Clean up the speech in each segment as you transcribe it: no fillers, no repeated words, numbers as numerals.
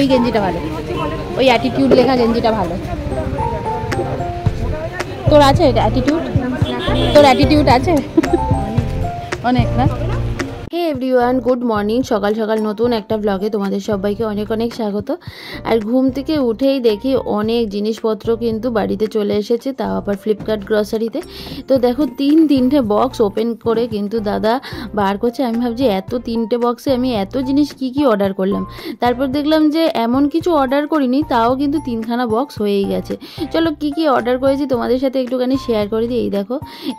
ওই গেঞ্জিটা ভালো, ওই অ্যাটিটিউড লেখা গেঞ্জিটা ভালো। তোর আছে এটা অ্যাটিটিউড? তোর অ্যাটিটিউড আছে অনেক না? Hey everyone, good morning. সকাল সকাল নতুন একটা ব্লগে তোমাদের সবাইকে অনেক অনেক স্বাগত। আর ঘুম থেকে উঠেই দেখি অনেক জিনিসপত্র কিন্তু বাড়িতে চলে এসেছে, তাও আবার ফ্লিপকার্ট গ্রসারিতে। তো দেখো তিনটে বক্স ওপেন করে কিন্তু দাদা বার করছে। আমি ভাবছি তিনটে বক্সে আমি এত জিনিস কি অর্ডার করলাম। তারপর দেখলাম যে এমন কিছু অর্ডার করিনি, তাও কিন্তু 3খানা বক্স হয়েই গেছে। চলো কি অর্ডার করেছি তোমাদের সাথে একটুখানি শেয়ার করে দিই। এই দেখো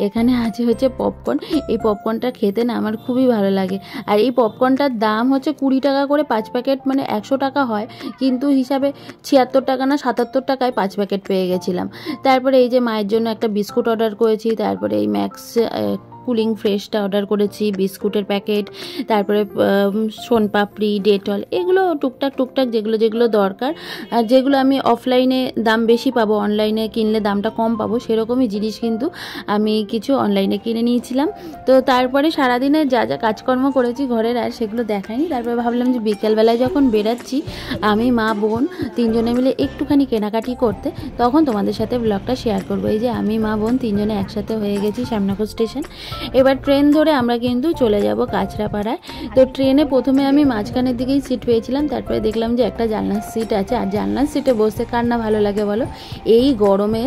এখানে হচ্ছে পপকর্ন। এই পপকর্নটা খেতে না আমার খুবই ভালো লাগে। আর এই পপকর্নটার দাম হচ্ছে 20 টাকা করে 5 প্যাকেট, মানে 100 টাকা হয়, কিন্তু হিসাবে 76 টাকা না 77 টাকায় 5 প্যাকেট পেয়ে গেছিলাম। তারপরে এই যে মায়ের জন্য একটা বিস্কুট অর্ডার করেছি, তারপরে এই ম্যাক্স কুলিং ফ্রেশটা অর্ডার করেছি, বিস্কুটের প্যাকেট, তারপরে সোনপাপড়ি, ডেটল, এগুলো টুকটাক যেগুলো দরকার। আর যেগুলো আমি অফলাইনে দাম বেশি পাবো, অনলাইনে কিনলে দামটা কম পাবো, সেরকমই জিনিস কিন্তু আমি কিছু অনলাইনে কিনে নিয়েছিলাম। তো তারপরে সারাদিনে যা কাজকর্ম করেছি ঘরের আর সেগুলো দেখাইনি। তারপরে ভাবলাম যে বিকেলবেলায় যখন বেরাচ্ছি আমি মা বোন 3জনে মিলে একটুখানি কেনাকাটি করতে, তখন তোমাদের সাথে ব্লগটা শেয়ার করবো। এই যে আমি মা বোন 3জনে একসাথে হয়ে গেছি শ্যামনগর স্টেশন। এবার ট্রেন ধরে আমরা কিন্তু চলে যাব কাঁচরাপাড়ায়। তো ট্রেনে প্রথমে আমি মাঝখানের দিকেই সিট পেয়েছিলাম, তারপরে দেখলাম যে একটা জানলার সিট আছে। আর জানলার সিটে বসতে কার না ভালো লাগে বলো? এই গরমে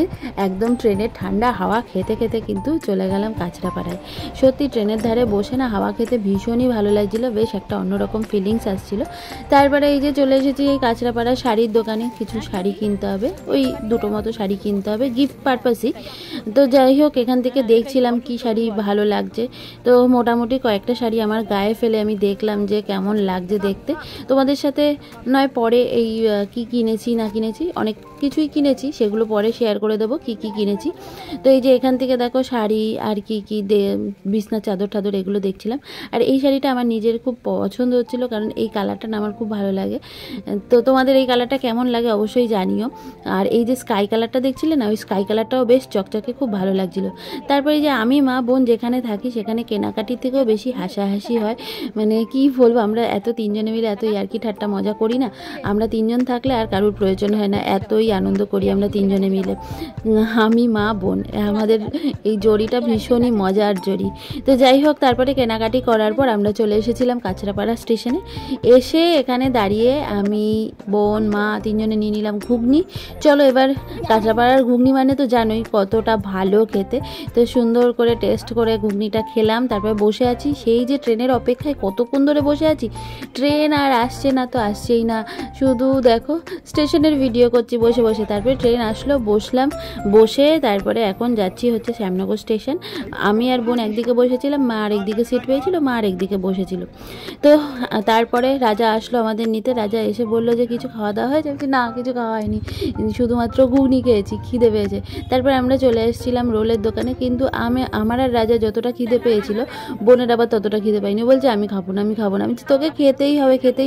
একদম ট্রেনের ঠান্ডা হাওয়া খেতে খেতে কিন্তু চলে গেলাম কাঁচরাপাড়ায়। সত্যি ট্রেনের ধারে বসে না হাওয়া খেতে ভীষণই ভালো লাগছিল, বেশ একটা অন্যরকম ফিলিংস আসছিল। তারপরে এই যে চলে এসেছি এই কাঁচরাপাড়া শাড়ির দোকানে, কিছু শাড়ি কিনতে হবে, ওই 2টো মতো শাড়ি কিনতে হবে গিফট পারপাসই। তো যাই হোক এখান থেকে দেখছিলাম কি শাড়ি ভালো লাগছে। তো মোটামুটি কয়েকটা শাড়ি আমার গায়ে ফেলে আমি দেখলাম যে কেমন লাগছে দেখতে। তোমাদের সাথে নয় পরে এই কি কিনেছি না কিনেছি, অনেক কিছুই কিনেছি, সেগুলো পরে শেয়ার করে দেবো কি কিনেছি। তো এই যে এখান থেকে দেখো শাড়ি আর কি বিছনা চাদর এগুলো দেখছিলাম। আর এই শাড়িটা আমার নিজের খুব পছন্দ হচ্ছিলো, কারণ এই কালারটা না আমার খুব ভালো লাগে। তো তোমাদের এই কালারটা কেমন লাগে অবশ্যই জানিও। আর এই যে স্কাই কালারটা দেখছিলে না, ওই স্কাই কালারটাও বেশ চকচকে খুব ভালো লাগছিলো। তারপরে যে আমি মা বোন যেখানে থাকি সেখানে কেনাকাটির থেকেও বেশি হাসাহাসি হয়। মানে কি বলবো, আমরা 3জনে মিলে এত ইয়ার্কি ঠাট্টা মজা করি না। আমরা 3জন থাকলে আর কারোর প্রয়োজন হয় না, এতই আনন্দ করি আমরা 3জনে মিলে, আমি মা বোন। আমাদের এই জড়িটা ভীষণই মজার জড়ি। তো যাই হোক তারপরে কেনাকাটি করার পর আমরা চলে এসেছিলাম কাঁচরাপাড়া স্টেশনে। এসে এখানে দাঁড়িয়ে আমি বোন মা 3জনে নিয়ে নিলাম ঘুগনি। চলো এবার কাঁচরাপাড়ার ঘুগনি মানে তো জানোই কতটা ভালো খেতে। তো সুন্দর করে টেস্ট করে ঘুগনিটা খেলাম। তারপরে বসে আছি, সেই যে ট্রেনের অপেক্ষায় কতক্ষণ ধরে বসে আছি, ট্রেন আর আসছে না, তো আসছেই না, শুধু দেখো স্টেশনের ভিডিও করছি বসে বসে। তারপরে ট্রেন আসলো, বসলাম, বসে তারপরে এখন যাচ্ছি হচ্ছে শ্যামনগর স্টেশন। আমি আর বোন একদিকে বসেছিলাম, মা আর একদিকে সিট পেয়েছিল, মা আর একদিকে বসেছিল। তো তারপরে রাজা আসলো আমাদের নিতে। রাজা এসে বললো যে কিছু খাওয়া দাওয়া হয়েছে? না কিছু খাওয়া হয়নি, শুধুমাত্র ঘুগনি খেয়েছি, খিদে পেয়েছে। তারপরে আমরা চলে এসেছিলাম রোলের দোকানে, কিন্তু আমার আর রাজা যতটা খিদে পেয়েছিল বোনের আবার ততটা খিদে পাইনি। বলছে আমি খাবো না। আমি তোকে খেতেই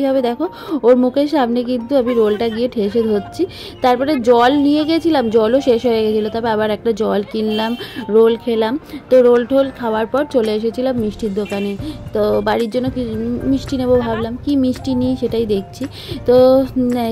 হবে। দেখো ওর মুখের সামনে কিন্তু আমি রোলটা গিয়ে ঠেসে ধরছি। তারপরে জল নিয়ে গেছিলাম, জলও শেষ হয়ে গেছিলো, তবে আবার একটা জল কিনলাম, রোল খেলাম। তো রোল টোল খাওয়ার পর চলে এসেছিলাম মিষ্টির দোকানে। তো বাড়ির জন্য কি মিষ্টি নেবো ভাবলাম, কি মিষ্টি নিই সেটাই দেখছি। তো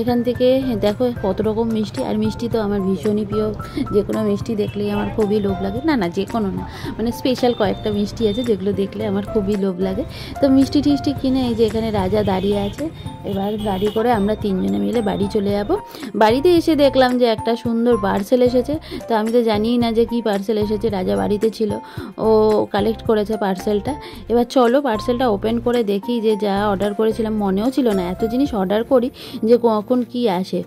এখান থেকে দেখো কত রকম মিষ্টি, আর মিষ্টি তো আমার ভীষণই প্রিয়, যে কোনো মিষ্টি দেখলেই আমার খুবই লোভ লাগে। না যে কোনো না, মানে স্পেশাল কয়েকটা মিষ্টি আছে যেগুলো দেখলে আমার খুবই লোভ লাগে। তো মিষ্টি টিষ্টি কিনে এই যে এখানে রাজা দাঁড়িয়ে আছে। এবার গাড়ি করে আমরা 3জনে মিলে বাড়ি চলে যাব। বাড়িতে এসে দেখলাম যে একটা সুন্দর পার্সেল এসেছে। তো আমি তো জানিই না যে কি পার্সেল এসেছে, রাজা বাড়িতে ছিল, ও কালেক্ট করেছে পার্সেলটা। এবার চলো পার্সেলটা ওপেন করে দেখি, যে যা অর্ডার করেছিলাম মনেও ছিল না এত জিনিস অর্ডার করি যে কখন কি আসে।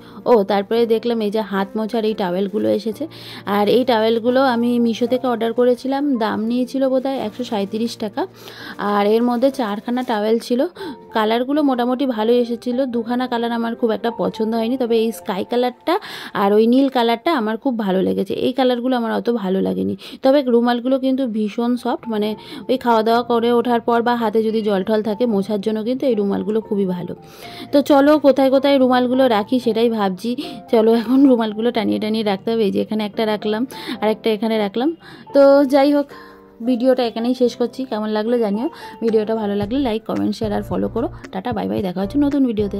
তারপরে দেখলাম এই যে হাত মোছার এই টাওয়েলগুলো এসেছে। আর এই টাওয়েলগুলো আমি মিশো থেকে অর্ডার করেছিলাম, দাম নিয়েছিল বোধহয় 137 টাকা। আর এর মধ্যে 4খানা টাওয়েল ছিল। কালারগুলো মোটামুটি ভালোই এসেছিলো, 2খানা কালার আমার খুব একটা পছন্দ হয়নি, তবে এই স্কাই কালারটা আর ওই নীল কালারটা আমার খুব ভালো লেগেছে। এই কালারগুলো আমার অত ভালো লাগেনি। তবে রুমালগুলো কিন্তু ভীষণ সফট, মানে ওই খাওয়া দাওয়া করে ওঠার পর বা হাতে যদি জল টল থাকে মোছার জন্য কিন্তু এই রুমালগুলো খুবই ভালো। তো চলো কোথায় রুমালগুলো রাখি সেটাই ভাবছি। চলো এখন রুমালগুলো টানিয়ে রাখতে হবে। এই যে এখানে একটা রাখলাম, আর একটা এখানে রাখলাম। তো যাই হোক ভিডিওটা এখানেই শেষ করছি। কেমন লাগলো জানিও। ভিডিওটা ভালো লাগলে লাইক কমেন্ট শেয়ার আর ফলো করো। টাটা বাই বাই, দেখা হচ্ছে নতুন ভিডিওতে।